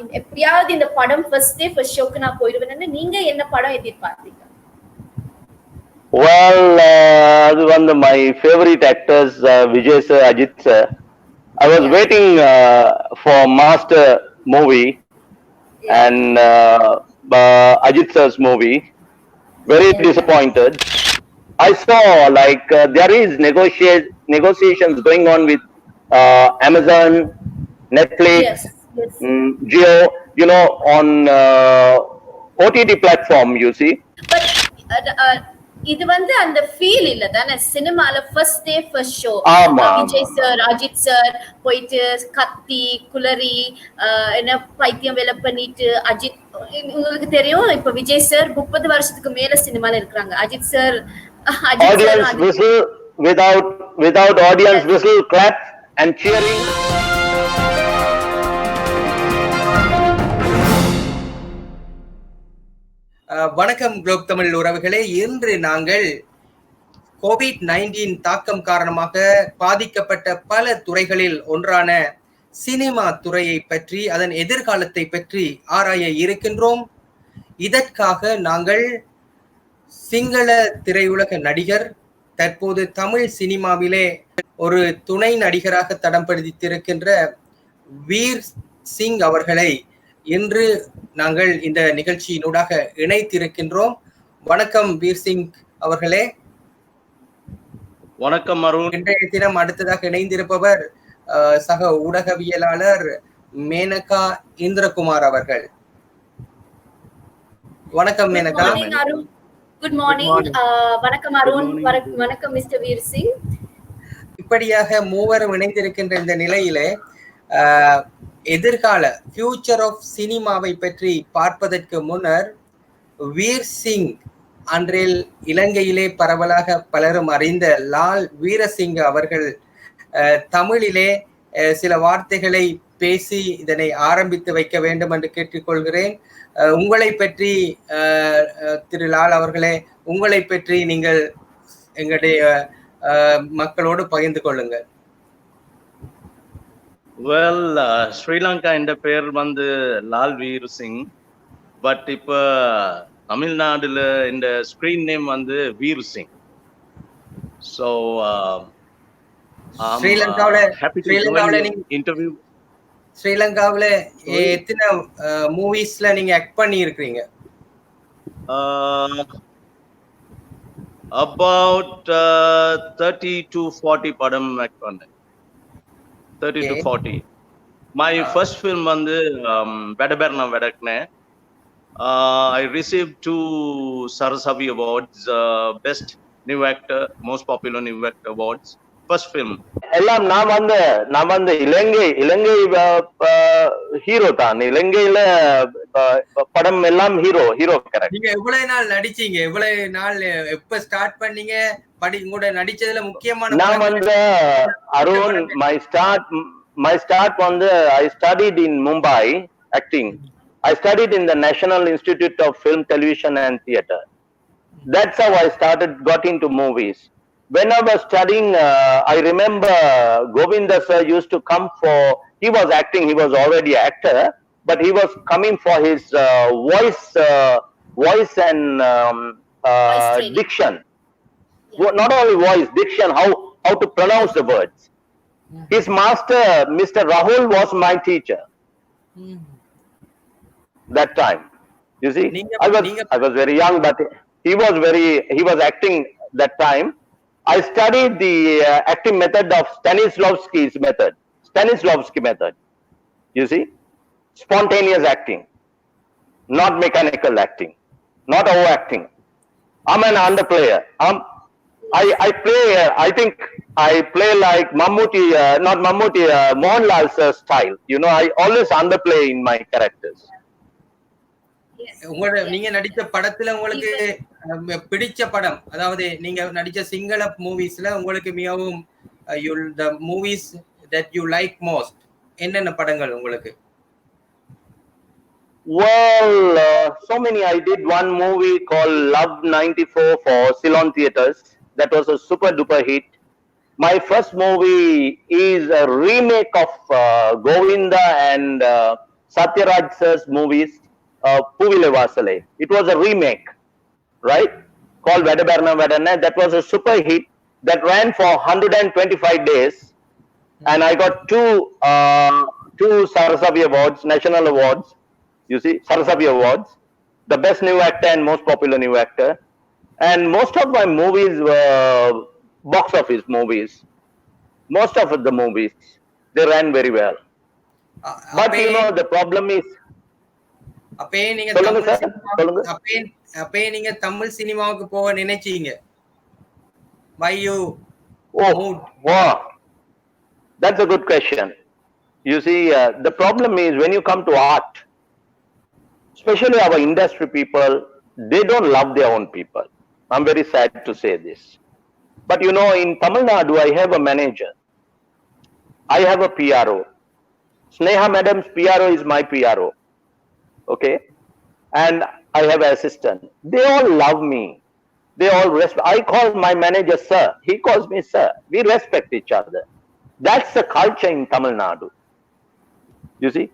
எப்படியாவது இந்த படம் ஃபர்ஸ்ட் டே ஃபர்ஸ்ட் ஷோக்கு நான் போயிடுவேன்னு நீங்க என்ன படம் எதிர்பார்த்தீங்க? Well, அது வந்து my favorite actors, Vijay sir, Ajit sir. I was waiting for Master movie and Ajit sir's movie. Very disappointed. I saw like there is negotiations going on with Amazon, Netflix, Jio, you know, on OTT platform, you see. But இது வந்து அந்த feel இல்ல தானே சினிமால first day first show. Vijay sir, Ajith sir போயிட்டு கத்தி குளறி என்ன பைத்தியம் வேலை பண்ணிட்டு அஜித் உங்களுக்கு தெரியும் இப்ப விஜய் சார் 30 வருஷத்துக்கு மேல சினிமால இருக்கிறாங்க. Ajith sir audience whistle without audience whistle, clap and cheering. வணக்கம் குளோப் தமிழ் உறவுகளே. இன்று நாங்கள் கோவிட்-19 தாக்கம் காரணமாக பாதிக்கப்பட்ட பல துறைகளில் ஒன்றான சினிமா துறையை பற்றி அதன் எதிர்காலத்தை பற்றி ஆராய இருக்கின்றோம். இதற்காக நாங்கள் சிங்கள திரையுலக நடிகர், தற்போது தமிழ் சினிமாவிலே ஒரு துணை நடிகராக தடம் பதித்திருக்கின்ற வீர் சிங் அவர்களை இன்று நாங்கள் இந்த நிகழ்ச்சியினூடாக இணைத்திருக்கின்றோம். வணக்கம் வீர் சிங் அவர்களே. வணக்கம் அருண். இன்றைய தினம் அடுத்ததாக இணைந்திருப்பவர் சக ஊடகவியலாளர் மேனகா இந்திரகுமார் அவர்கள். வணக்கம் மேனகா. Good morning. வணக்கம் அருண். வணக்கம் மிஸ்டர் வீர் சிங். இப்படியாக மூவரும் இணைந்திருக்கின்ற இந்த நிலையிலே எதிர்கால ஃபியூச்சர் ஆஃப் சினிமாவை பற்றி பார்ப்பதற்கு முன்னர் வீர் சிங் அன்றில் இலங்கையிலே பரவலாக பலரும் அறிந்த லால் வீரசிங்க அவர்கள் தமிழிலே சில வார்த்தைகளை பேசி இதனை ஆரம்பித்து வைக்க வேண்டும் என்று கேட்டுக்கொள்கிறேன். உங்களை பற்றி திரு லால் அவர்களே, உங்களை பற்றி நீங்கள் எங்களுடைய மக்களோடு பகிர்ந்து கொள்ளுங்கள். Well, ஸ்ரீலங்கா என்ற பெயர் வந்து லால் வீர் சிங். பட் இப்ப தமிழ்நாடுல இந்த ஸ்கிரீன் நேம் வந்து வீர் சிங். ஸோ ஸ்ரீலங்காவில எத்தனை மூவிஸ்ல நீங்க ஆக்ட் பண்ணி இருக்கீங்க? About 30 to 40 படம் ஆக்ட் பண்ணேன். 30 to 40. My first film வந்து வெடபெர்னா வெடக்னே. I received 2 Sarasavi awards, best new actor, most popular new actor awards. First film. எல்லாம் நான் வந்து இலங்கை ஹீரோ தான். இலங்கையில படம் எல்லாம் ஹீரோ கரெக்ட். நீங்க எவ்வளவு நாள் நடிச்சீங்க? எவ்வளவு நாள் எப்ப ஸ்டார்ட் பண்ணீங்க? உங்களோட நடிச்சதுல முக்கியமான நான் வந்து அருண் my start வந்து I studied in Mumbai acting. I studied in the National Institute of Film, Television and Theatre. That's how I got into movies. When I was studying, I remember Govinda sir used to come he was acting, he was already an actor, but he was coming for his voice and diction. Not only voice, diction, how to pronounce the words. His master, Mr. Rahul, was my teacher. That time, you see, I was very young, but he was acting that time. I studied the acting method of Stanislavski method. You see, spontaneous acting, not mechanical acting, not overacting. I'm an underplayer. I play like Mohanlal's style. You know, I always underplay in my characters. நீங்க நடிச்ச படத்துல உங்களுக்கு பிடிச்ச படம், அதாவது நீங்க நடிச்ச சிங்கள மூவிஸ்ல உங்களுக்கு மிகவும் the movies that you like most, என்னென்ன படங்கள் உங்களுக்கு? Well, so many. I did one movie called Love 94 for Ceylon Theatres. That was a super duper hit. My first movie is a remake of Govinda and Satyaraj sir's movies, Puvile Vasale. It was a remake, right? Called Vedabarna Vedana. That was a super hit that ran for 125 days. And I got two Sarasavi Awards, national awards. You see, Sarasavi Awards. The best new actor and most popular new actor. And most of my movies were box office movies. Most of the movies, they ran very well. But you know, the problem is... அப்பே நீங்க சொல்லுங்க sir, சொல்லுங்க. அப்பே நீங்க தமிழ் சினிமாவுக்கு போக நினைச்சீங்க. Why you moved? Wow. That's a good question. You see, the problem is when you come to art, especially our industry people, they don't love their own people. I'm very sad to say this. But you know, in Tamil Nadu, I have a manager. I have a PRO. Sneha Madam's PRO is my PRO. Okay? And I have an assistant. They all love me. They all respect. I call my manager sir. He calls me sir. We respect each other. That's the culture in Tamil Nadu. You see?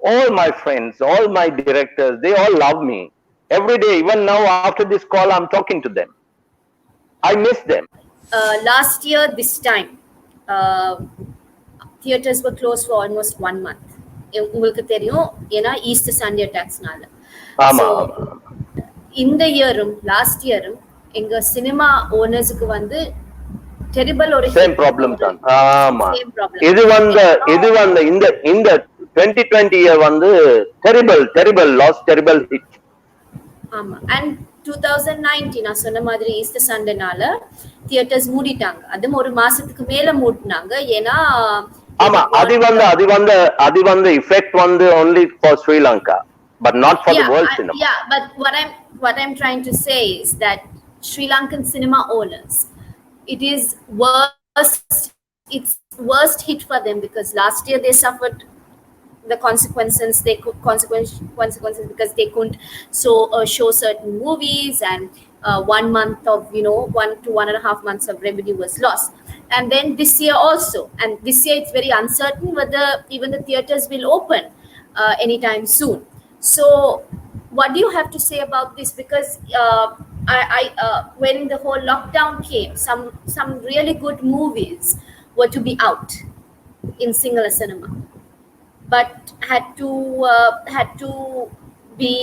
All my friends, all my directors, they all love me. Every day, even now after this call, I'm talking to them. I miss them. Last year, this time, theaters were closed for almost 1 month. உங்களுக்கு தெரியும் ஏன்னா Easter Sunday அட்டாக்ஸ்னால. ஆமா. இந்த இயரும் last இயரும் எங்க cinema ஓனர்ஸ்க்கு வந்து terrible ஒரு same problem தான். ஆமா. இது வந்து இந்த 2020 இயர் வந்து terrible loss, terrible hit. ஆமா. And 2019 நான் சொன்ன மாதிரி ஈஸ்டர் சண்டேனால தியேட்டர்ஸ் மூடிட்டாங்க. அதுவும் ஒரு மாசத்துக்கு மேல மூடினாங்க. ஏன்னா ஆமா, அது வந்து effect வந்து only for Sri Lanka, but not for the world cinema. Yeah, but what I'm trying to say is that Sri Lankan cinema owners, it is worst hit for them because last year they suffered the consequences because they couldn't show certain movies, and 1 month of 1 to 1.5 months of revenue was lost. And then this year also, and this year it's very uncertain whether even the theaters will open anytime soon. So what do you have to say about this? Because when the whole lockdown came, some really good movies were to be out in Sinhala cinema, but had to be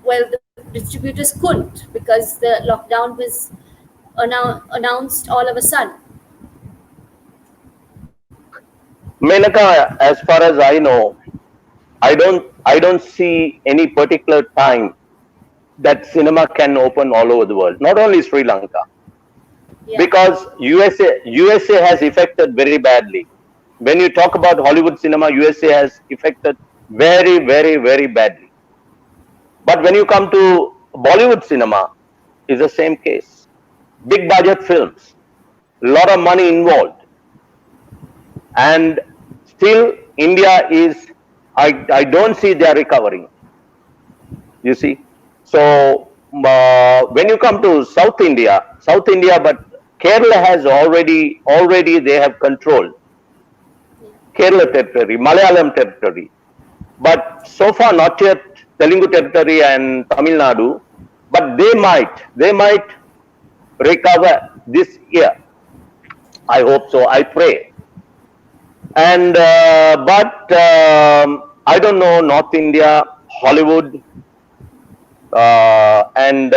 the distributors couldn't because the lockdown was announced all of a sudden. Menaka, as far as I know, I don't see any particular time that cinema can open all over the world, not only Sri Lanka. Yeah. Because USA has affected very badly. When you talk about Hollywood cinema, USA has affected very, very, very badly. But when you come to Bollywood cinema, it's the same case. Big budget films, a lot of money involved. And still India is, I don't see they are recovering. You see? So when you come to South India, but Kerala has already they have controlled Kerala territory, Malayalam territory. But so far not yet Telugu territory and Tamil Nadu, but they might recover this year. I hope so. I pray. And but I don't know North India, Hollywood, and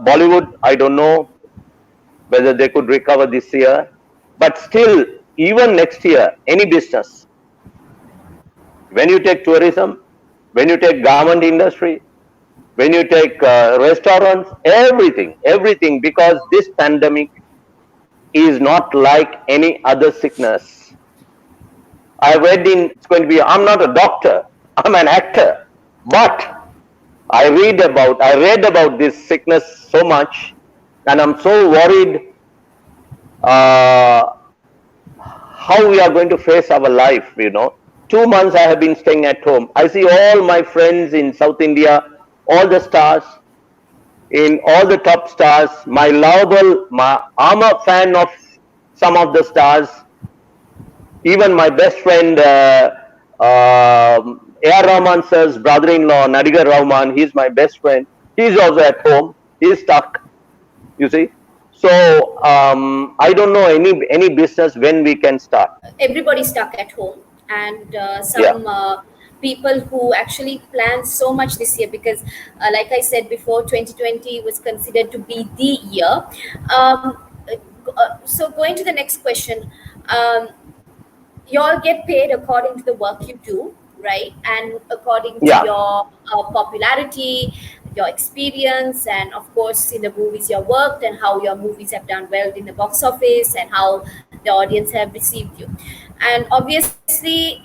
Bollywood. I don't know whether they could recover this year. But still, even next year, any business. When you take tourism, when you take garment industry, when you take restaurants, everything, because this pandemic is not like any other sickness. I read it's going to be, I'm not a doctor, I'm an actor, but I read about this sickness so much, and I'm so worried how we are going to face our life, 2 months I have been staying at home. I see all my friends in South India, all the stars, in all the top stars, I'm a fan of some of the stars. Even my best friend A.R. Rahman sir's brother-in-law, Nadigar Rahman, he's my best friend. He's also at home. He's stuck, you see. So I don't know any business when we can start. Everybody's stuck at home, and people who actually plan so much this year, because like I said before, 2020 was considered to be the year. So going to the next question, you all get paid according to the work you do, right? And according to your popularity, your experience, and of course in the movies you worked, and how your movies have done well in the box office, and how the audience have received you. And obviously,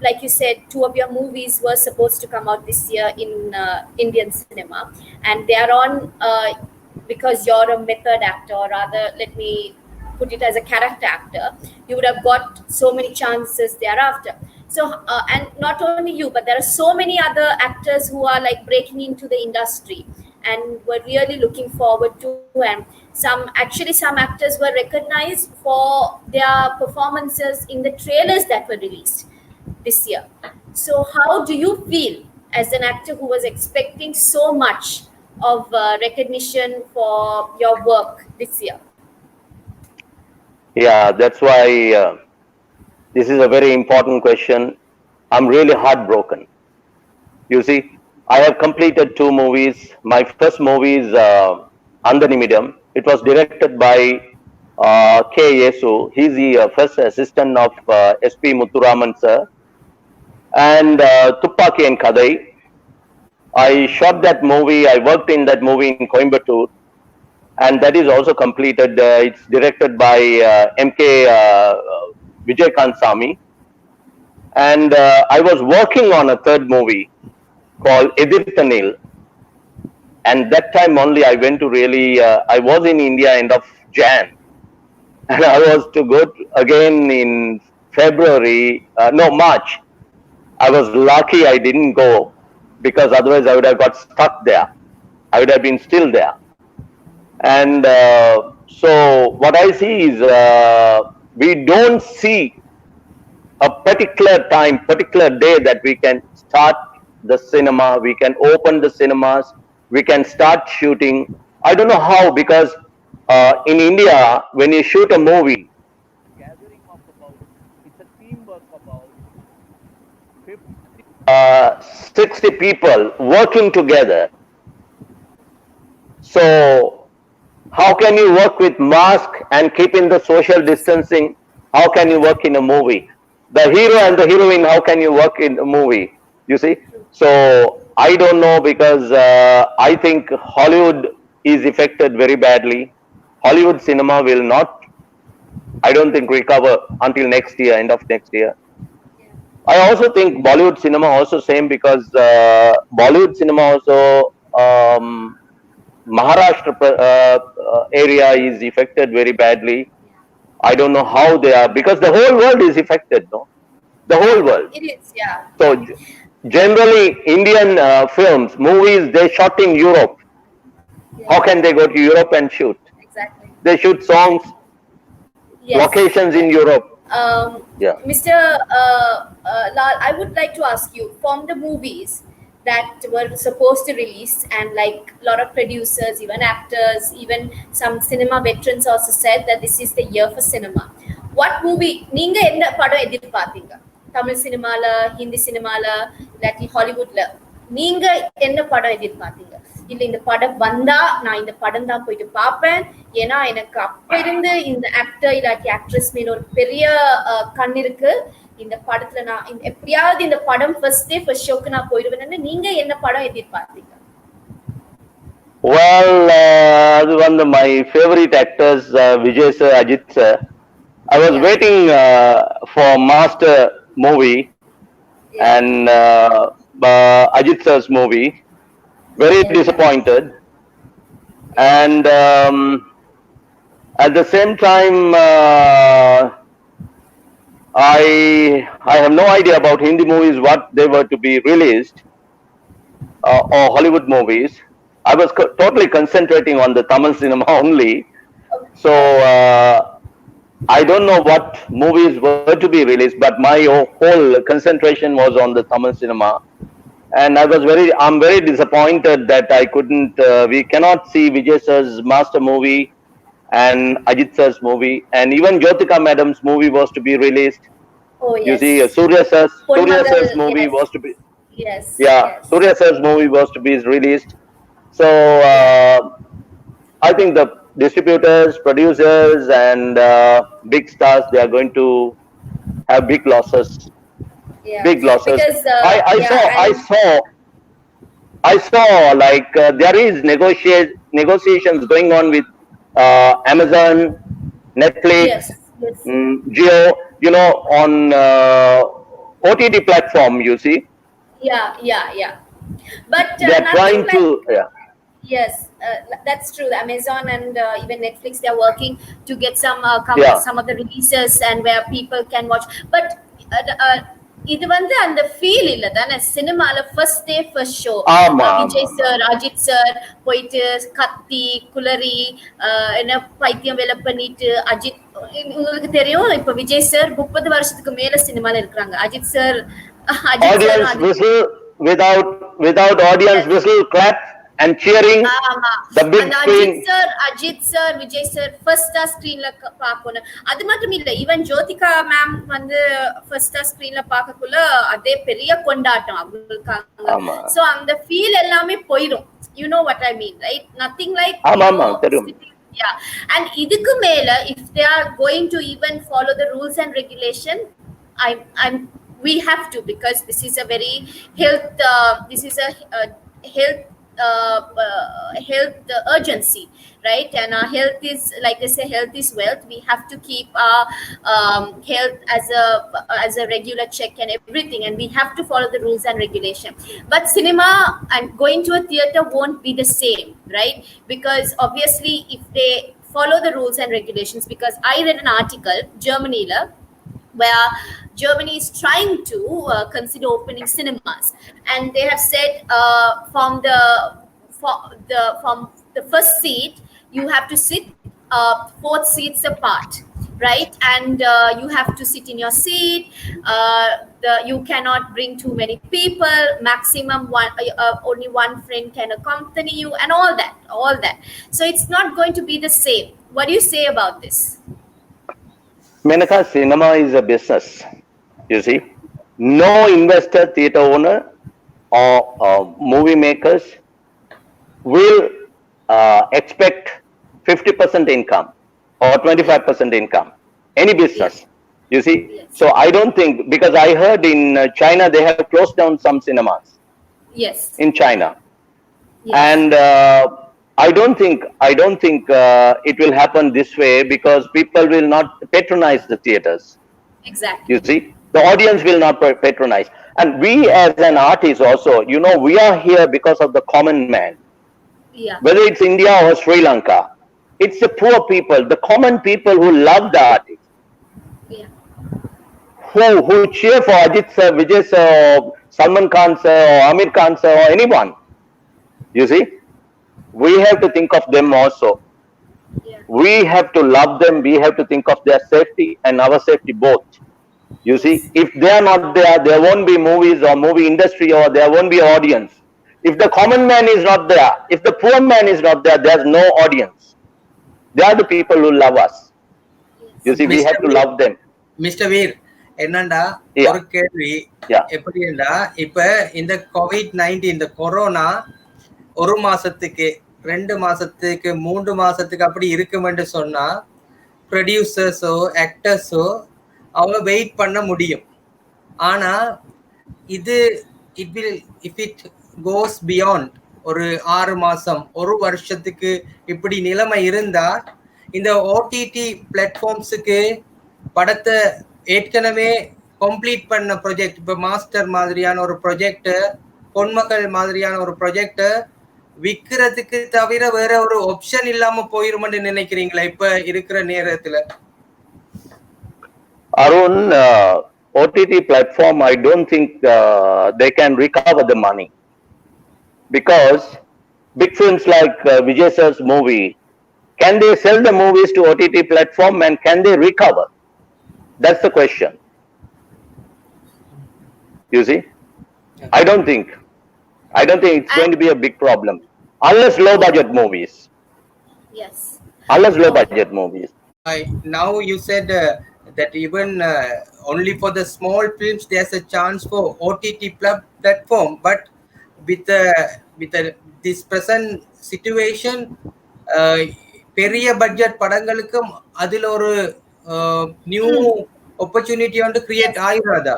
like you said, 2 of your movies were supposed to come out this year in Indian cinema, and they are on because you're a method actor, or rather, let me put it as a character actor, you would have got so many chances thereafter. So and not only you, but there are so many other actors who are like breaking into the industry, and were really looking forward to. And some actors were recognized for their performances in the trailers that were released this year. So how do you feel as an actor who was expecting so much of recognition for your work this year? Yeah, that's why this is a very important question. I'm really heartbroken. You see, I have completed 2 movies. My first movie is Andanimidam. It was directed by K. Yesu. He's the first assistant of S.P. Muthuraman sir. And Tuppaki and Kadai. I shot that movie. I worked in that movie in Coimbatore. And that is also completed. It's directed by M.K. Vijay Sami. And I was working on a 3rd movie called Edirthanil. And that time only I went to really, I was in India end of Jan. And I was to go again in March. I was lucky I didn't go, because otherwise I would have got stuck there. I would have been still there. And so what I see is we don't see a particular time, particular day that we can start the cinema, we can open the cinemas, we can start shooting. I don't know how, because in India, when you shoot a movie, gathering of about, it's a teamwork about 60 people working together. So how can you work with mask and keeping the social distancing? How can you work in a movie? The hero and the heroine, how can you work in a movie? You see? So I don't know, because I think Hollywood is affected very badly. Hollywood cinema will not, I don't think, recover until next year, end of next year. I also think Bollywood cinema also same, because Bollywood cinema also, Maharashtra area is affected very badly. I don't know how they are, because the whole world is affected, no? The whole world. It is, yeah. So generally, Indian films, movies, they shot in Europe. Yeah. How can they go to Europe and shoot? Exactly. They shoot songs, locations in Europe. Mr. Lal, I would like to ask you, from the movies that were supposed to release, and like a lot of producers, even actors, even some cinema veterans also said that this is the year for cinema. What movie நீங்க என்ன படம் எதிர்பார்த்தீங்க? தமிழ் சினிமால, ஹிந்தி சினிமால, இல்லாட்டி ஹாலிவுட்ல நீங்க என்ன படம் எதிர்பார்த்தீங்க? இல்ல இந்த படம் வந்தா நான் இந்த படம் தான் போயிட்டு பார்ப்பேன், ஏன்னா எனக்கு அப்ப இருந்து இந்த ஆக்டர் இல்லாட்டி ஆக்ட்ரஸ் மேல ஒரு பெரிய கண் இருக்கு, இந்த படத்துல நான் எப்படியாவது இந்த படம் ஃபர்ஸ்ட் டே ஃபர்ஸ்ட் ஷோக்கு நான் போயிடுவேன்னு நீங்க என்ன படம் எதிர்பார்த்தீங்க? Well, one of my favorite actors, Vijay sir, Ajit sir. I was waiting for Master movie and Ajit sir's movie. Very disappointed. And at the same time, I have no idea about Hindi movies, what they were to be released, or Hollywood movies. I was totally concentrating on the Tamil cinema only. So I don't know what movies were to be released, but my whole concentration was on the Tamil cinema. And I'm very disappointed that we cannot see Vijay sir's master movie and Ajit sir's movie, and even Jyotika madam's movie was to be released. Oh You see, yes. Surya sir's Polmagal, movie yes. was to be, Yes. yeah, Yes. Surya sir's movie was to be released. So I think the distributors, producers, and big stars, they are going to have big losses. Yeah. Big losses. Because I saw like there is negotiations going on with Amazon, Netflix, yes. Yes. Jio, you know, on OTT platform, you see. Yeah. But They are trying to, yeah. yes, that's true. Amazon and even Netflix, they're working to get some Yeah. some of the releases and where people can watch. But இது வந்து அந்த feel இல்ல தானே சினிமால first day first show ஆமா, Vijay sir Ajith sir போயிட்டு கத்தி குளறி என்ன பைத்தியம் வேலை பண்ணிட்டு அஜித் உங்களுக்கு தெரியும் இப்ப விஜய் சார் 30 வருஷத்துக்கு மேல சினிமால இருக்கிறாங்க Ajith sir Audience whistle without audience whistle, clap and cheering. ஆமா The big அந்த screen. Ajith sir Vijay sir ஃபர்ஸ்டா ஸ்கிரீன்ல பாக்கணும் அது மட்டும் இல்ல ஈவன் ஜோதிகா மேம் வந்து ஃபர்ஸ்டா ஸ்கிரீன்ல பாக்கக்குள்ள அதே பெரிய கொண்டாட்டம் அவங்களுக்காக சோ அந்த ஃபீல் எல்லாமே போயிடும் you know what I mean right nothing like ஆமா தெரியும் yeah and இதுக்கு மேல if they are going to even follow the rules and regulation I'm we have to because this is a very health health urgency, right? And our health is, like they say, health is wealth. We have to keep our health as a regular check and everything, and we have to follow the rules and regulation. But cinema and going to a theater won't be the same, right? Because obviously, if they follow the rules and regulations, because I read an article, Germany where Germany is trying to consider opening cinemas, and they have said from the first seat you have to sit 4 seats apart, right? And you have to sit in your seat. You cannot bring too many people. Maximum only one friend can accompany you, and all that. So it's not going to be the same. What do you say about this? Menaka, cinema is a business. You see, no investor, theater owner, or movie makers will expect 50% income or 25% income. Any business, you see. So I don't think, because I heard in China they have closed down some cinemas. Yes. In China, yes. And I don't think it will happen this way because people will not patronize the theaters. Exactly. You see, the audience will not patronize. And we as an artist also, you know, we are here because of the common man. Yeah. Whether it's India or Sri Lanka, it's the poor people, the common people who love the artist. Yeah. Who cheer for Ajit sir, Vijay sir, or Salman Khan sir, or Amir Khan sir, or anyone. You see? We have to think of them also. Yeah. We have to love them. We have to think of their safety and our safety both. You see, if they are not there, there won't be movies or movie industry, or there won't be audience. If the common man is not there, if the poor man is not there, there's no audience. They are the people who love us. You see, we have to love them. Mr. Veer, என்னண்டா ஒரு கேள்வி எப்படின்னா இப்ப இந்த COVID-19 இந்த corona 1 மாசத்துக்கு 2 மாசத்துக்கு 3 மாசத்துக்கு அப்படி இருக்குமென்று சொன்னா ப்ரொடியூசர்ஸோ ஆக்டர்ஸோ அவங்க வெயிட் பண்ண முடியும். ஆனா இது இஃப் இட் கோஸ் பியாண்ட் ஒரு 6 மாசம் 1 வருஷத்துக்கு இப்படி நிலைமை இருந்தா இந்த ஓடிடி பிளாட்ஃபார்ம்ஸுக்கு படத்தை ஏற்கனவே கம்ப்ளீட் பண்ண ப்ராஜெக்ட், இப்போ மாஸ்டர் மாதிரியான ஒரு ப்ராஜெக்ட், பொன்மகள் மாதிரியான ஒரு ப்ராஜெக்ட் விற்கிறதுக்கு தவிர வேற ஒரு ஆப்ஷன் இல்லாம போயிருமென்னு நினைக்கிறீங்களா இப்ப இருக்கிற நேரத்துல? Arun, OTT platform, I don't think they can recover the money, because big films like Vijay sir's movie Can they sell the movies to OTT platform and can they recover? That's the question. You see, I don't think it's going to be a big problem unless low budget movies. Yes. Unless low budget movies. Now you said that even only for the small films there's a chance for OTT platform, but with this present situation, பெரிய budget படங்களுக்கும் அதுல ஒரு new opportunity வந்து create ஆயிராதா?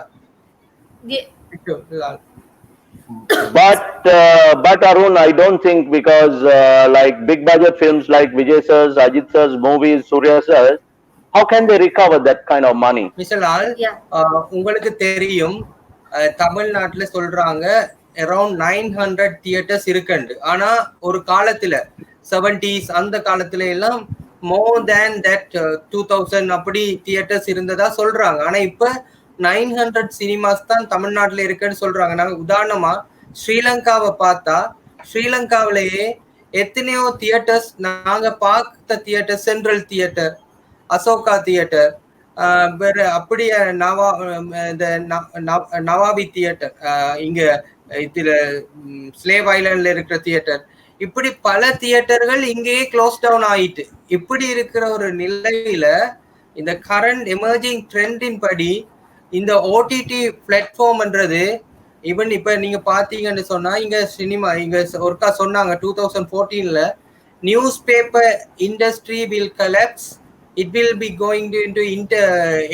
But Arun, I don't think, because like big budget films like Vijay sir's, Ajit sir's movies, Surya sir's, how can they recover that kind of money? Mr. Lal, உங்களுக்கு தெரியும் தமிழ்நாட்டுல சொல்றாங்க around 900 theatres இருக்குண்டு. ஆனா ஒரு காலத்துல 70s அந்த காலத்துல எல்லாம் more than that 2000 அப்படி தியேட்டர்ஸ் இருந்ததா சொல்றாங்க. ஆனா இப்ப 900 சினிமாஸ் தான் தமிழ்நாட்டுல இருக்குன்னு சொல்றாங்க. நாங்க உதாரணமா ஸ்ரீலங்காவை பார்த்தா ஸ்ரீலங்காவிலேயே எத்தனையோ தியேட்டர்ஸ் நாங்க பார்த்த theatre, central theatre, Ashoka theatre, வேற அப்படியே நவாபி தியேட்டர், இங்க இதுல ஸ்லேவ் ஐலண்ட்ல இருக்கிற தியேட்டர், இப்படி பல தியேட்டர்கள் இங்கேயே க்ளோஸ் டவுன் ஆயிட்டு. இப்படி இருக்கிற ஒரு நிலையில இந்த கரண்ட் எமர்ஜிங் ட்ரெண்டின் படி இந்த ஓடிடி பிளாட்ஃபார்ம்ன்றது ஈவன் இப்ப நீங்க பாத்தீங்கன்னு சொன்னா இங்க சினிமா இங்க ஒருக்கா சொன்னாங்க 2014ல news paper industry will collapse, it will be going into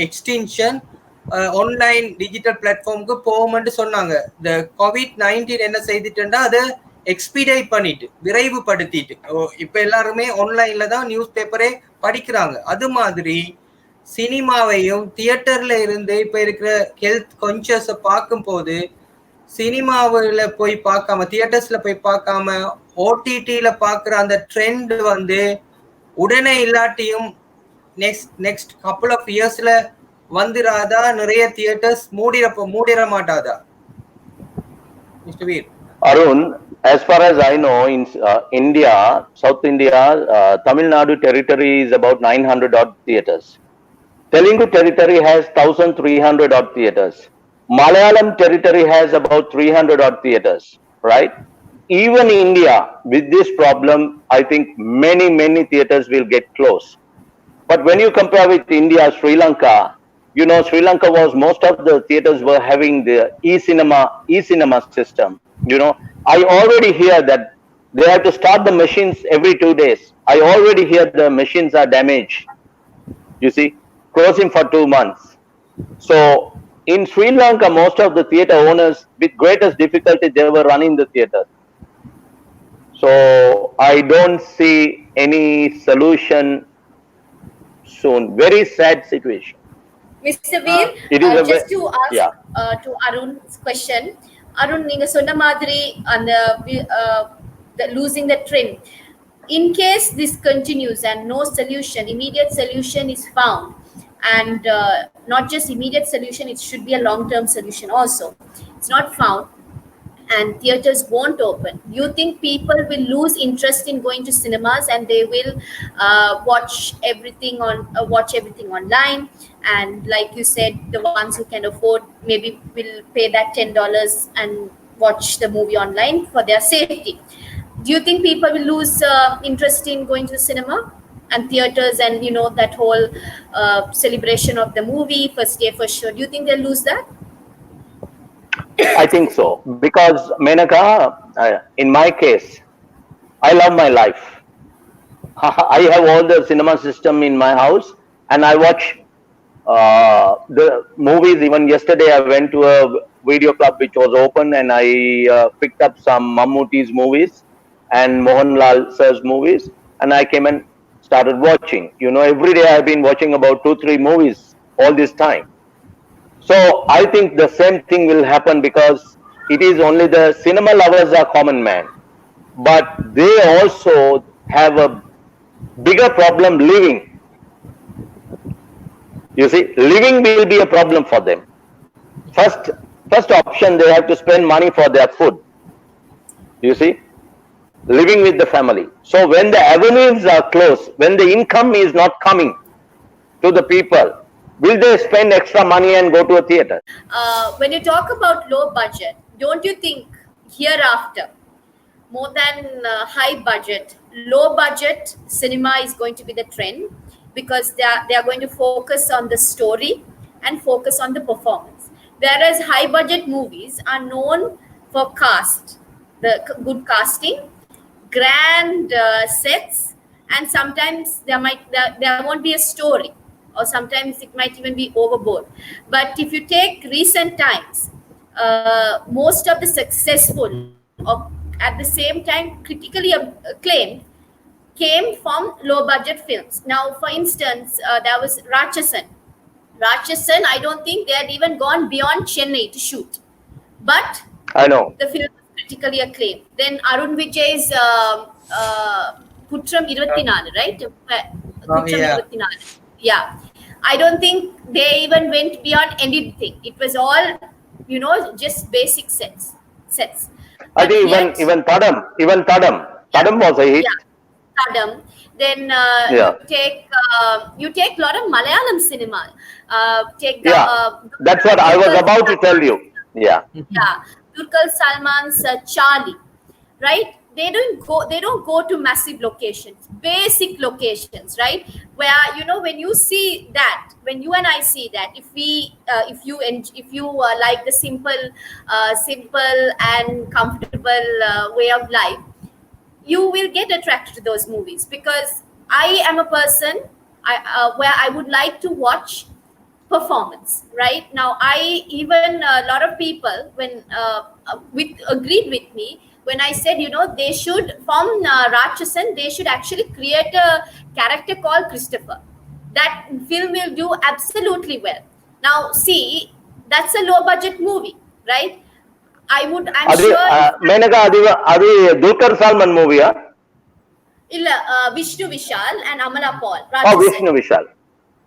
extinction, online digital பிளாட்ஃபார்முக்கு போகும்னு சொன்னாங்க. இந்த COVID-19 என்ன செய்துட்டுன்னா அதை எக்ஸ்பீடைட் பண்ணிட்டு விரைவுபடுத்திட்டு இப்ப எல்லாருமே ஆன்லைன்ல தான் நியூஸ் பேப்பரே படிக்கிறாங்க. அது மாதிரி சினிமாவையும் தியேட்டர்ல இருந்து இப்ப இருக்கிற ஹெல்த் கான்சியஸ பார்க்கும் போது சினிமாவில போய் பார்க்காம தியேட்டர்ஸ்ல போய் பார்க்காம ஓடிடில பாக்குற அந்த ட்ரெண்ட் வந்து உடனே இல்லாட்டியும் நெக்ஸ்ட் கப்புள் ஆஃப் இயர்ஸ்ல வந்துராதா? நிறைய தியேட்டர்ஸ் மூடிர மாட்டாதா? Mister Veer. Arun, as far as I know, in India, South India, Tamil Nadu territory is about 900 odd theatres. Telugu territory has 1300 odd theatres. Malayalam territory has about 300 odd theatres, right? Even India, with this problem, I think many theatres will get closed. But when you compare with India, Sri Lanka, you know, Sri Lanka was, most of the theatres were having the e-cinema system. You know, I already hear that they have to start the machines every 2 days. I already hear the machines are damaged. You see, closing for 2 months. So in Sri Lanka, most of the theatre owners, with greatest difficulty, they were running the theatre. So I don't see any solution soon. Very sad situation. Mr. Veer, just to ask to Arun's question. Arun, நீங்க சொன்ன மாதிரி அந்த losing the trend, in case this continues and no solution, immediate solution is found, and not just immediate solution, it should be a long-term solution also, it's not found and theaters won't open, do you think people will lose interest in going to cinemas and they will watch everything online? And like you said, the ones who can afford maybe will pay that $10 and watch the movie online for their safety. Do you think people will lose interest in going to the cinema and theaters and, you know, that whole celebration of the movie, first day first show? Do you think they'll lose that? I think so, because Menaka, in my case, I love my life. I have all the cinema system in my house and I watch the movies. Even yesterday I went to a video club which was open and I picked up some Mammooty's movies and Mohanlal sir's movies and I came and started watching. You know, every day I've been watching about 2-3 movies all this time. So I think the same thing will happen, because it is only the cinema lovers are common man, but they also have a bigger problem living. You see, living will be a problem for them. First option, they have to spend money for their food. You see, living with the family. So when the avenues are closed, when the income is not coming to the people, will they spend extra money and go to a theater? When you talk about low budget, don't you think hereafter, more than high budget, low budget cinema is going to be the trend, because they are going to focus on the story and focus on the performance, whereas high budget movies are known for good casting, grand sets, and sometimes there won't be a story, or sometimes it might even be overboard. But if you take recent times, most of the successful or at the same time critically acclaimed came from low budget films. Now, for instance, there was Ratchasan. I don't think they had even gone beyond Chennai to shoot, but I know. the film was critically acclaimed. Then Arun Vijay's Kutram 24, right? Kutram 24. Yeah. I don't think they even went beyond anything. It was all, just basic sets. I think even Tadam was a hit. Yeah, Tadam. Then you take a lot of Malayalam cinema. That's what I was about to tell you. Yeah. Dulquer Salman's Charlie, right? They don't go to massive locations, basic locations, right? Where when you see that, when you and I see that, if you like the simple and comfortable way of life, you will get attracted to those movies. Because I am a person where I would like to watch performance. Right now, a lot of people agreed with me when I said, they should, from Ratchasan, they should actually create a character called Christopher. That film will do absolutely well. Now, see, that's a low budget movie, right? I'm sure. Menaka, adi Dulquer Salman movie, Illa Vishnu Vishal and Amala Paul. Oh, Vishnu Vishal.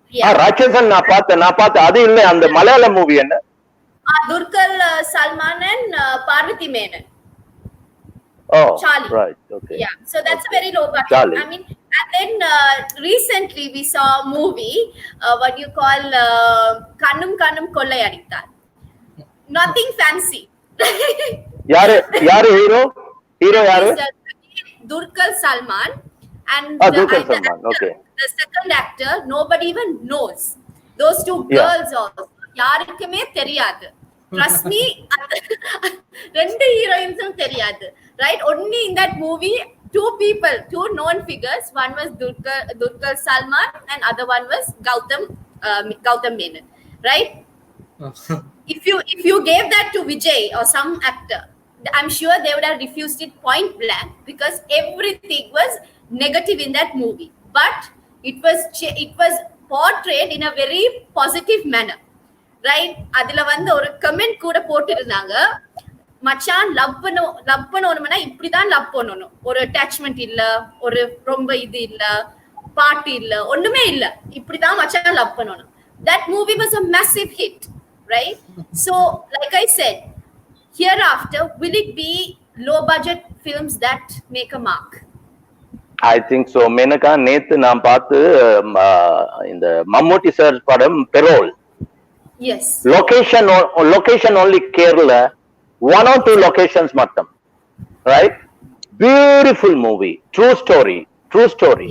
Yeah. Ratchasan na paatha adu illa and Malayalam movie enna? Dulquer Salman and Parvati Menon. Oh, Charlie. Right. Okay. Yeah. So that's a very low budget. Charlie. I mean, and then recently we saw a movie, what you call Kannum Kannum Kollai Adithan. Nothing fancy. Yaru hero? Hero yaru? Dulquer Salman and Dulquer Salman. Okay. The second actor, nobody even knows. Those two girls also. Yarukume theriyadu. Trust me, rendu heroines theriyadu. Right? Only in that movie, two known figures. One was Dulquer Salman and other one was Gautam Menon. Right? If you gave that to Vijay or some actor, I'm sure they would have refused it point blank, because everything was negative in that movie. But it was portrayed in a very positive manner. Right? Adila vandu oru comment kuda potirundanga, மச்சான் love பண்ணணும்னா இப்படிதான் love பண்ணணும், ஒரு attachment இல்ல, ஒரு ரொம்ப இது இல்ல, பாட்டு இல்ல, ஒண்ணுமே இல்ல, இப்படிதான் மச்சான் லவ் பண்ணணும். That movie was a massive hit, right? So like I said, hereafter will it be low budget films that make a mark? I think so. Menaka, நேத்து நான் பார்த்து இந்த மம்முட்டி சார் படம் பெரோல். Yes. Location only Kerala. 1 or 2 locations mattam, right? Beautiful movie, true story.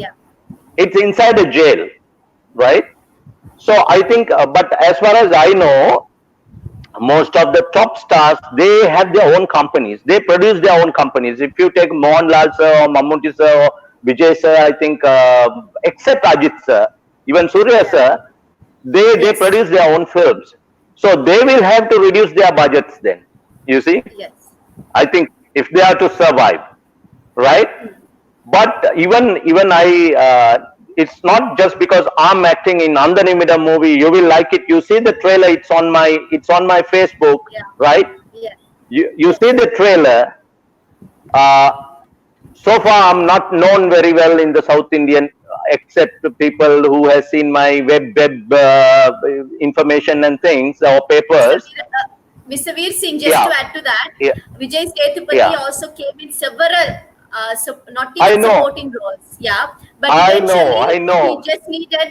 Yeah. It's inside a jail, right? So I think, but as far as I know, most of the top stars, they have their own companies. They produce their own companies. If you take Mohanlal sir or Mammootty sir or Vijay sir, I think, except Ajit sir, even Surya sir, they produce their own films. So they will have to reduce their budgets then. You see? Yes. I think if they are to survive, right? But even I, it's not just because I'm acting in Andanimida movie, you will like it. You see the trailer, it's on my Facebook, right? Yeah. You see the trailer. So far I'm not known very well in the South Indian, except people who have seen my web information and things or papers. Mr. Veer Singh, just to add to that, Vijay Sethupathi also came in several so not I even know. supporting roles. Yeah, but I eventually know.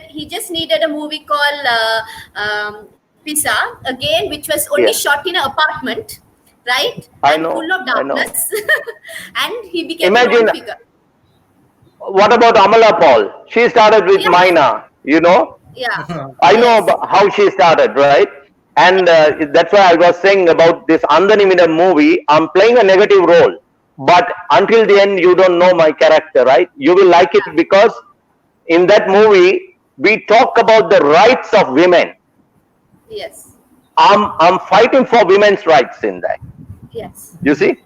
he just needed a movie called Pisa again, which was only Yes. shot in an apartment, right, I and full know. of I know. darkness, and he became a lone Imagine, figure. what about Amala Paul? She started with Yes, Maina, yeah, I know yes, how she started, right? And that's why I was saying about this Andanimidam movie. I'm playing a negative role, but until the end, you don't know my character, right? You will like it yeah, because in that movie, we talk about the rights of women. yes, I'm fighting for women's rights in that. yes, You see,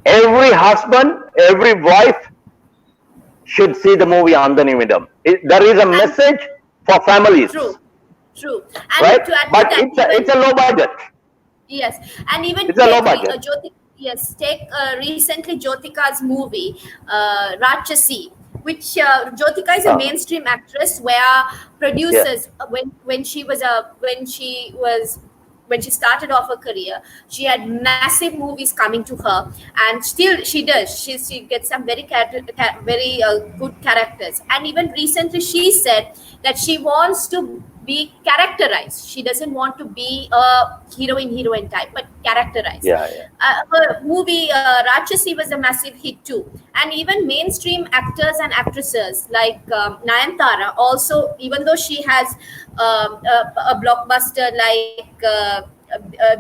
every husband, every wife should see the movie Andanimidam. There is a and message for families, true, true, right? and to add to But that, it's even a low budget. yes, and even It's a low budget. Take recently Jyotika's movie, Ratchasi, which Jyotika is a Uh, mainstream actress, where yeah, producers when she started off her career, she had massive movies coming to her, and still she does. She gets some very good characters, and even recently she said that she wants to be characterized. She doesn't want to be a heroine type, but characterized. yeah, yeah. Her movie Rachasi was a massive hit too, and even mainstream actors and actresses like Nayantara also, even though she has a blockbuster like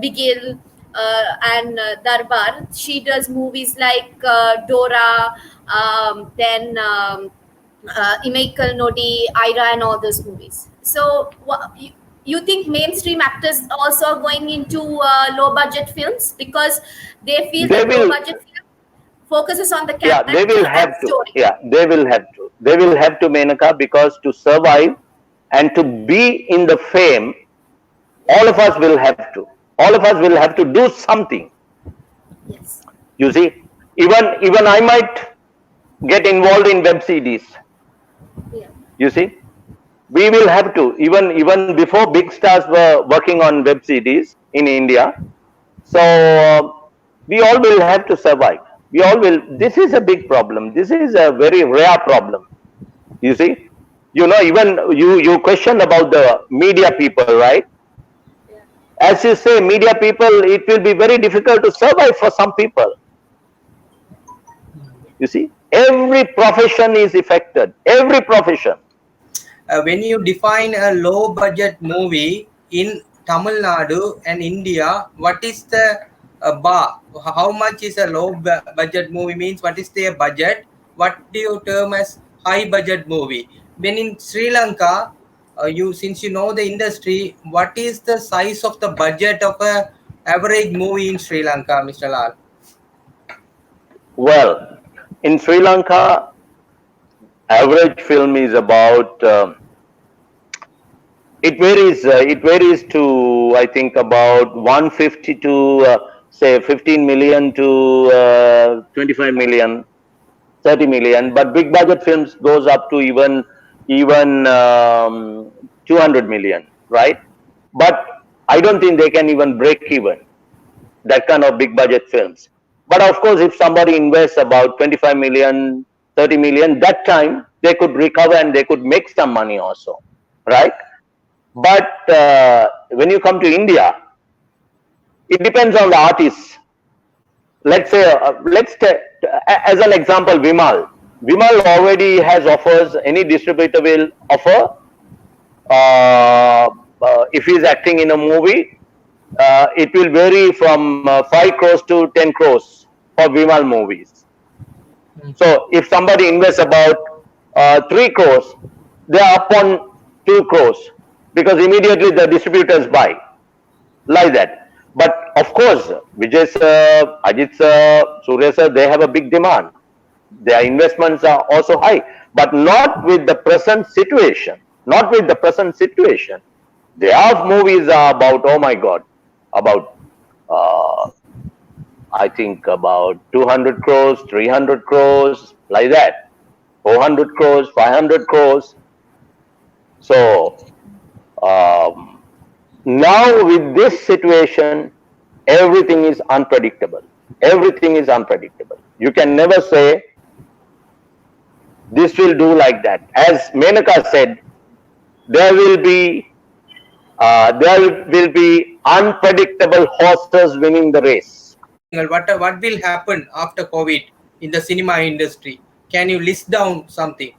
Bigil and Darbar, she does movies like Dora, Imaikal Nodi, Ira, and all those movies. So, you think mainstream actors also are going into low budget films because they feel They that low will, budget film focuses on the yeah, they character will and have to. story? Yeah, they will have to. They will have to, Menaka, because to survive and to be in the fame, all of us will have to. All of us will have to do something. Yes. You see, even I might get involved in web series. Yeah. You see, we will have to. Even before big stars were working on web series in India, so we all will have to survive. We all will. This is a big problem. This is a very rare problem. You see, even you question about the media people, right? Yeah. As you say, media people, it will be very difficult to survive for some people. You see, every profession is affected. Every profession. When you define a low budget movie in Tamil Nadu and India, what is the bar? How much is a low budget movie means? What is their budget? What do you term as high budget movie? When in Sri Lanka, since you know the industry, what is the size of the budget of a average movie in Sri Lanka, Mr. Lal? Well, in Sri Lanka, average film is about it varies. It varies to, I think, about 150 to say 15 million to 25 million, 30 million. But big budget films goes up to even 200 million, right? But I don't think they can even break even that kind of big budget films. But of course, if somebody invests about 25 million, 30 million, that time they could recover and they could make some money also, right? But when you come to India, it depends on the artists. Let's say, as an example, Vimal. Vimal already has offers. Any distributor will offer. If he's acting in a movie, it will vary from 5 crores to 10 crores for Vimal movies. So if somebody invests about 3 crores, they are up on 2 crores because immediately the distributors buy like that. But of course, Vijay sir, Ajit sir, Surya sir, they have a big demand. Their investments are also high, but not with the present situation. Not with the present situation. Their movies are about, oh my God, about I think about 200 crores, 300 crores, like that. 400 crores, 500 crores. So now with this situation, everything is unpredictable. Everything is unpredictable. You can never say this will do like that. As Menaka said, there will be unpredictable horses winning the race. What will happen after COVID in the cinema industry? Can you list down something?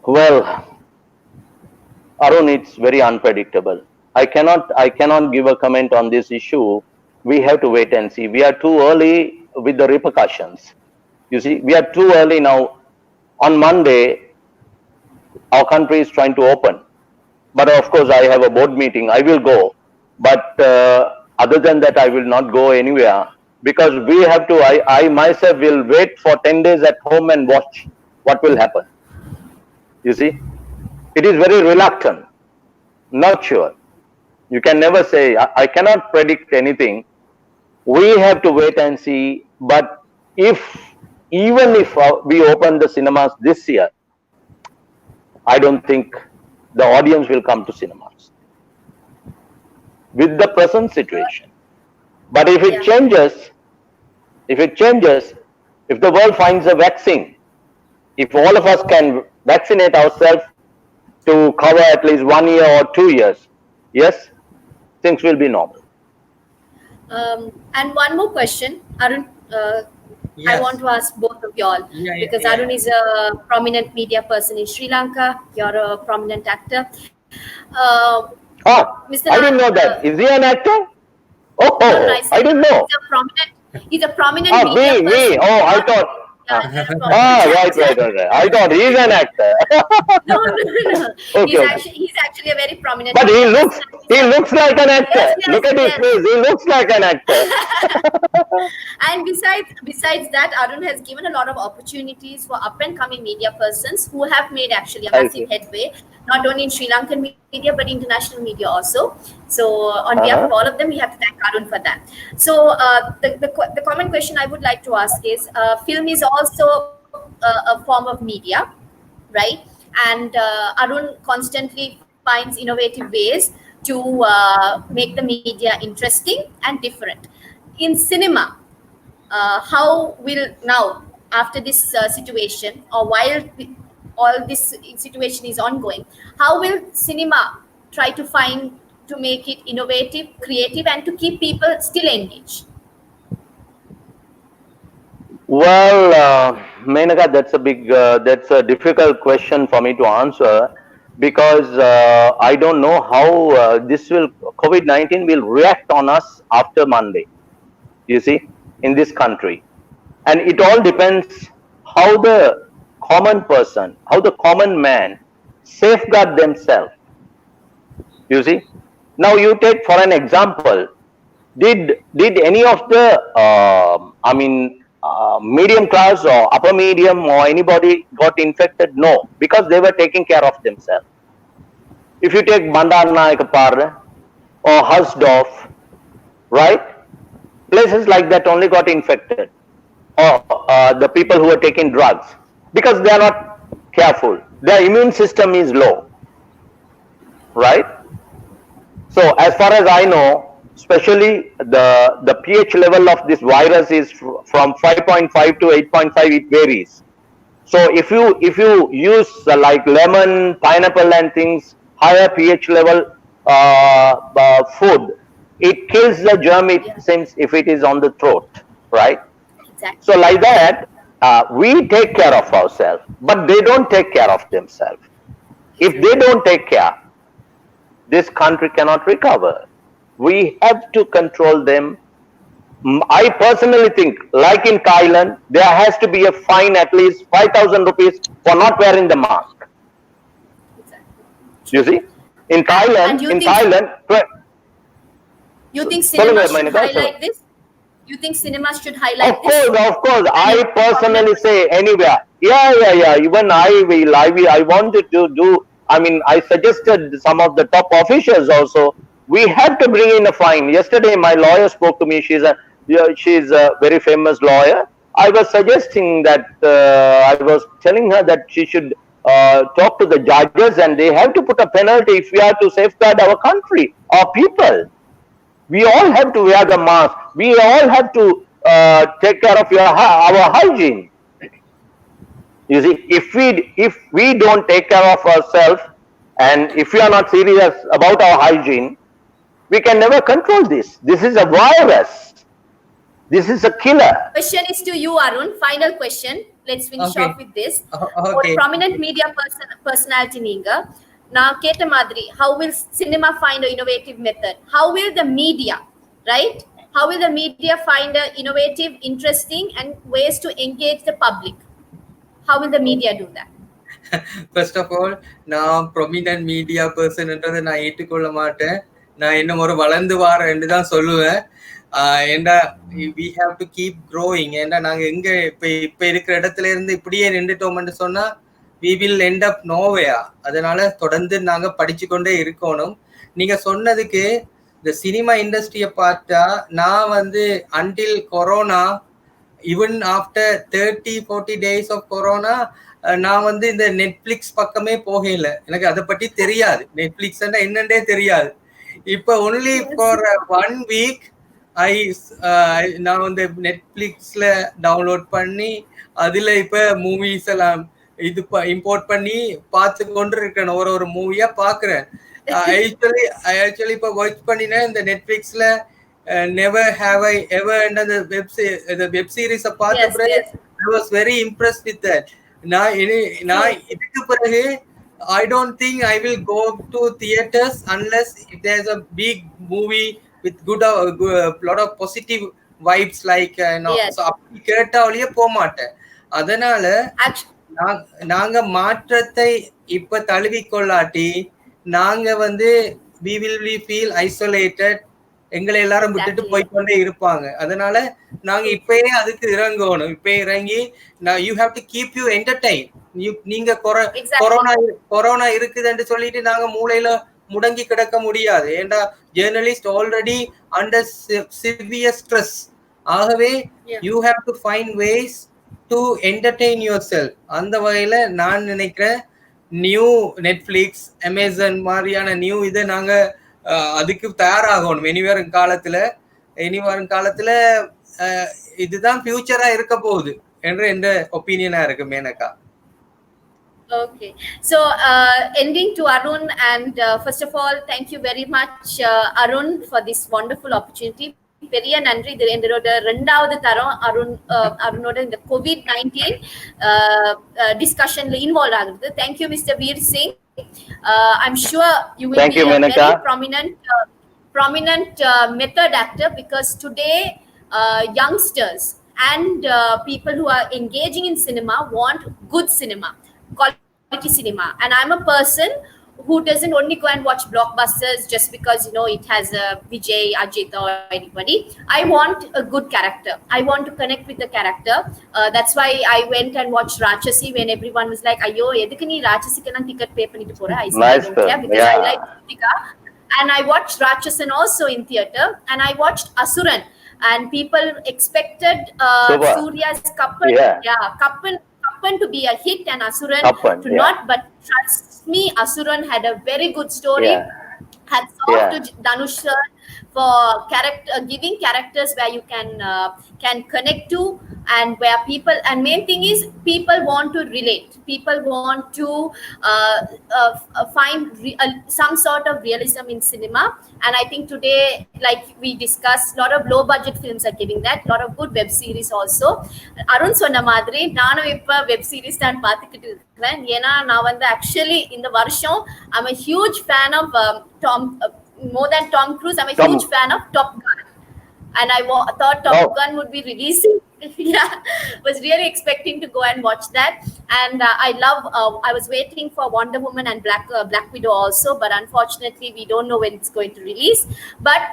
Well, Arun, it's very unpredictable. I cannot give a comment on this issue. We have to wait and see. We are too early with the repercussions. You see, we are too early now. On Monday, our country is trying to open. But of course, I have a board meeting. I will go. But other than that, I will not go anywhere. Because we have to, I myself will wait for 10 days at home and watch what will happen. You see, it is very reluctant, not sure. You can never say, I cannot predict anything. We have to wait and see. But even if we open the cinemas this year, I don't think the audience will come to cinemas with the present situation. But if it changes, if the world finds a vaccine, if all of us can vaccinate ourselves to cover at least 1 year or 2 years, yes, things will be normal. And one more question, Arun. Yes. I want to ask both of y'all because Arun is a prominent media person in Sri Lanka. You're a prominent actor. Mr. I didn't know that. Is he an actor? Oh, I didn't know. He's a prominent media person. Me. Oh, I thought. Right. I thought he's an actor. No. Okay, he's actually a very prominent. But he looks like an actor. Yes, Look at his face. He looks like an actor. And besides that, Arun has given a lot of opportunities for up and coming media persons who have made actually a massive headway, not only in Sri Lankan media but international media also. So on behalf of all of them, we have to thank Arun for that. So the common question I would like to ask is, film is also a form of media, right? And Arun constantly finds innovative ways to make the media interesting and different. In cinema, how will now, after this situation, or while all this situation is ongoing, how will cinema try to make it innovative, creative, and to keep people still engaged? Well, Menaka, that's a difficult question for me to answer because I don't know how COVID-19 will react on us after Monday. You see, in this country, and it all depends how the common man safeguard themselves. You see, now you take for an example, did any of the medium class or upper medium or anybody got infected? No, because they were taking care of themselves. If you take Bandaranaike or Hausdorf, right? Places like that only got infected, or the people who are taking drugs, because they are not careful. Their immune system is low, right? So as far as I know, especially the pH level of this virus is from 5.5 to 8.5. It varies. So if you use like lemon, pineapple, and things, higher pH level food, it kills the germ, it seems, if it is on the throat, right? Exactly. So like that, we take care of ourselves, but they don't take care of themselves. If they don't take care, this country cannot recover. We have to control them. I personally think, like in Thailand, there has to be a fine at least 5,000 rupees for not wearing the mask. Exactly. You see, in Thailand, you think cinema should highlight this? You think cinema should highlight this? Of course. I personally say anywhere. Yeah. Even I wanted to do. I suggested some of the top officials also. We have to bring in a fine. Yesterday, my lawyer spoke to me. She's a very famous lawyer. I was suggesting that I was telling her that she should talk to the judges, and they have to put a penalty if we are to safeguard our country, our people. We all have to wear the mask. We all have to take care of our hygiene. You see, if we don't take care of ourselves, and if we are not serious about our hygiene, we can never control this. This is a virus. This is a killer. Question is to you, Arun. Final question. Let's finish Okay. off with this. Okay. ஒரு prominent media personality நீங்க. நான் கேட்ட மாதிரி, how will cinema find an innovative method? How will the media, right? How will the media find an innovative, interesting and ways to engage the public? How will the media do that? First of all நான் prominent media பர்சன்ன்றதை நான் ஏற்றுக்கொள்ள மாட்டேன். நான் இன்னும் ஒரு வளர்ந்து வாரேன்னு தான் சொல்லுவேன். ஏண்டா we have to keep growing. ஏண்டா நாங்கள் எங்கே இப்போ இருக்கிற இடத்துல இருந்து இப்படியே நின்றுட்டோம்னு சொன்னால் வி வில் எண்ட் அப் நோவேயா. அதனால தொடர்ந்து நாங்கள் படிச்சு கொண்டே இருக்கணும். நீங்கள் சொன்னதுக்கு இந்த சினிமா இண்டஸ்ட்ரியை பார்த்தா நான் வந்து until corona, even after 30-40 days of corona, நான் வந்து இந்த நெட்ஃபிளிக்ஸ் பக்கமே போகல. எனக்கு அதை பற்றி தெரியாது. நெட்ஃபிளிக்ஸ் என்னன்னே தெரியாது. இப்போ ஒன்லி ஃபார் 1 வீக் நான் வந்து நெட்ஃபிளிக்ஸ்ல டவுன்லோட் பண்ணி அதுல இப்ப மூவிஸ் எல்லாம் இது இம்போர்ட் பண்ணி பார்த்து கொண்டு இருக்கேன். ஒரு மூவியா பாக்குறேன். ஆக்சுவலி இப்ப வாட்ச் பண்ணினேன் இந்த நெட்ஃபிளிக்ஸ்ல நெவர் ஹேவ் ஐ எவர் அந்த வெப் சீரிஸ பார்த்த பிறகு I was very impressed with that. நான் இதுக்கு பிறகு I don't think I will go to theaters unless if there's a big movie with good lot of positive vibes like Yes. so அப்படி கேட்டாலேயே போக மாட்டேன். அதனால நாங்க மாற்றத்தை இப்ப தழுவிக்கொள்ளாட்டி நாங்க வந்து we will be feel isolated. எங்களை எல்லாரும் விட்டுட்டு போய்கொண்டே இருப்பாங்க. அதனால நாங்க இப்பயே அதுக்கு இறங்கணும். இப்ப இறங்கி you have to keep you entertained. நீங்க கொரோனா இருக்குதுன்னு சொல்லிட்டு நாங்க மூளையில முடங்கி கிடக்க முடியாது. ஏண்டா journalist already under severe stress. ஆகவே you have to find ways to entertain yourself. அந்த வகையில நான் நினைக்கிறேன் நியூ நெட்ஃபிளிக்ஸ், அமேசான் மாதிரியான நியூ இதை நாங்க அதுக்கு தயாராகணும். இனிவரும் காலத்துல இதுதான் ஃபியூச்சரா இருக்க போகுது என்று எந்த ஒப்பீனியனா இருக்கு Maneka. Okay, so ending to Arun, and first of all, thank you very much Arun for this wonderful opportunity. பெரிய நன்றி. இது என்னோட 2வது தரம் அருணோட இந்த COVID-19 டிஸ்கஷன்ல இன்வால்வ் ஆகுது. Thank you Mr. Veer Singh. I'm sure you will be a very prominent method actor, because today youngsters and people who are engaging in cinema want good cinema, quality cinema. And I'm a person who doesn't only go and watch blockbusters just because it has a Vijay, Ajit or anybody. I want a good character. I want to connect with the character. That's why I went and watched Rakshasi when everyone was like, "Ayyo, edukku nee Rakshasi kana ticket pay pannittu pora?" I said, "I don't care, because I like Kritika." And I watched Rakshasan also in theater, and I watched Asuran, and people expected Surya's Kappan to be a hit and Asuran to not, but trust me, Asuran had a very good story. Hats off to Dhanush sir for giving characters where you can connect to, and where people, and main thing is people want to relate. People want to find some sort of realism in cinema. And I think today, like we discussed, a lot of low budget films are giving that, a lot of good web series also. Arun sonna madri naanu ipa web series தான் பார்த்துக்கிட்டு இருக்கேன். ஏன்னா நான் வந்து actually இந்த வருஷம் I'm a huge fan of more than Tom Cruise, I'm a huge fan of Top Gun, and I thought Top Gun would be releasing. Was really expecting to go and watch that. And I was waiting for Wonder Woman and Black Widow also, but unfortunately we don't know when it's going to release. But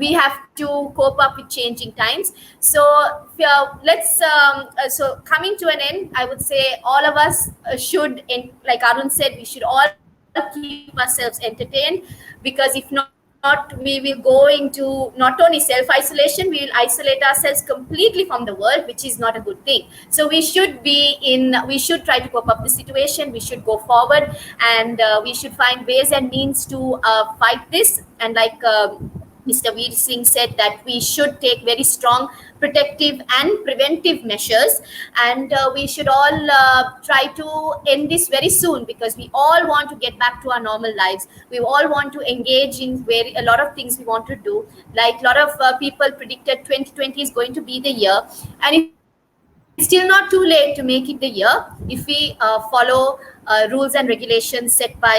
we have to cope up with changing times. So let's so coming to an end, I would say all of us should, like Arun said, we should all keep ourselves entertained, because if not we will go into not only self-isolation, we will isolate ourselves completely from the world, which is not a good thing. So we should try to cope up the situation. We should go forward, and we should find ways and means to fight this. And like Mr. Veer Singh said that we should take very strong protective and preventive measures, and we should all try to end this very soon, because we all want to get back to our normal lives. We all want to engage in a lot of things we want to do. Like a lot of people predicted 2020 is going to be the year, and it's still not too late to make it the year if we follow rules and regulations set by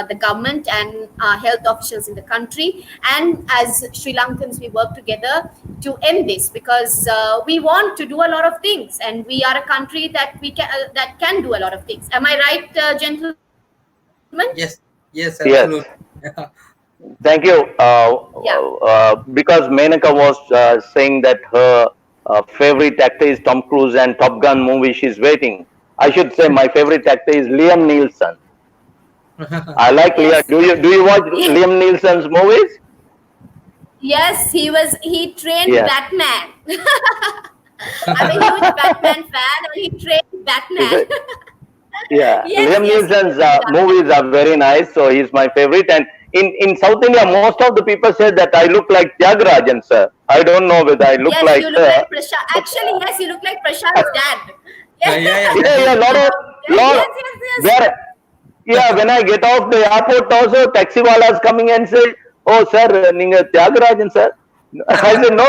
the government and health officials in the country. And as Sri Lankans, we work together to end this, because we want to do a lot of things, and we are a country that can do a lot of things. Am I right, gentlemen? Yes, absolutely. Thank you. Because Menaka was saying that her favorite actor is Tom Cruise and Top Gun movie she's waiting. I should say my favorite actor is Liam Neeson. I like Liam. Do you watch Liam Neeson's movies? Yes, he trained Batman. I'm a huge Batman fan, and he trained Batman. Yes, Liam Neeson's movies are very nice, so he's my favorite. And in South India, most of the people say that I look like Tyagarajan, sir. I don't know whether I look like. You look like Prashant. Actually, yes, you look like Prashant's dad. When I get off the airport also, taxi walas coming and say, "Oh sir, ninga Tyagarajan sir." I said, no.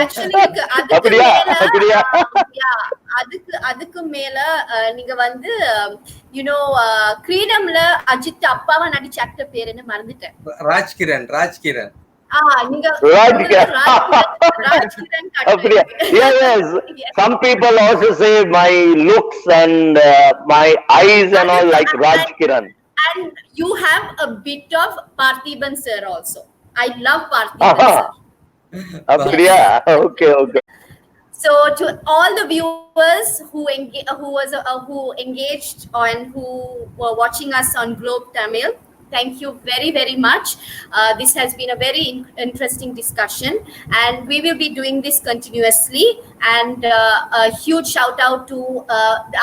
Actually, அதுக்கு மேல நீங்க வந்து கிரீடம்ல அஜித் அப்பாவா நடிச்ச actor பேர் என்ன மறந்துட்டேன். ராஜ்கிரண் நீங்க Yes. Some people also say my looks and my eyes and all like Rajkiran. And you have a bit of Parthiban sir also. I love Parthiban sir. Okay. So to all the viewers who engaged and who were watching us on Globe Tamil, thank you very, very much. This has been a very interesting discussion, and we will be doing this continuously. And a huge shout out to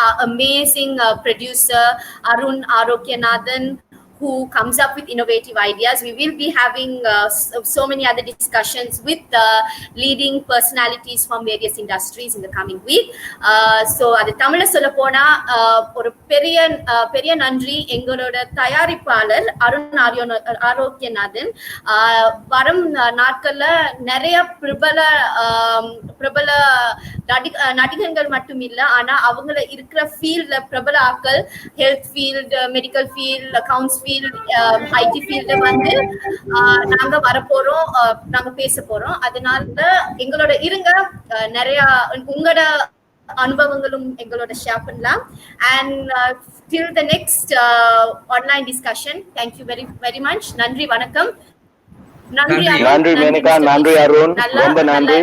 our amazing producer Arun Arokyanathan, who comes up with innovative ideas. We will be having so many other discussions with leading personalities from various industries in the coming week. So அது தமிழ்ல சொல்ல போனா ஒரு பெரிய நன்றி எங்களோட தயாரிப்பாளர் அருண் ஆரோக்கியநாதன். வரும் நாட்கள்ல நிறைய பிரபல நடிகர்கள் மட்டும் இல்ல, ஆனா அவங்கள இருக்கிற ஃபீல்ட்ல பிரபல ஆக்கள், health field, medical field, accounts field, IT field வந்து நாங்க வரப்போறோம், நாங்க பேச போறோம். அதனால எங்களோட இருங்க, நிறைய உங்களோட அனுபவங்களும் எங்களோட ஷேர் பண்ணலாம். And till the next online discussion, thank you very, very much. நன்றி, வணக்கம். நன்றி மேனகா, நன்றி அருண், ரொம்ப நன்றி.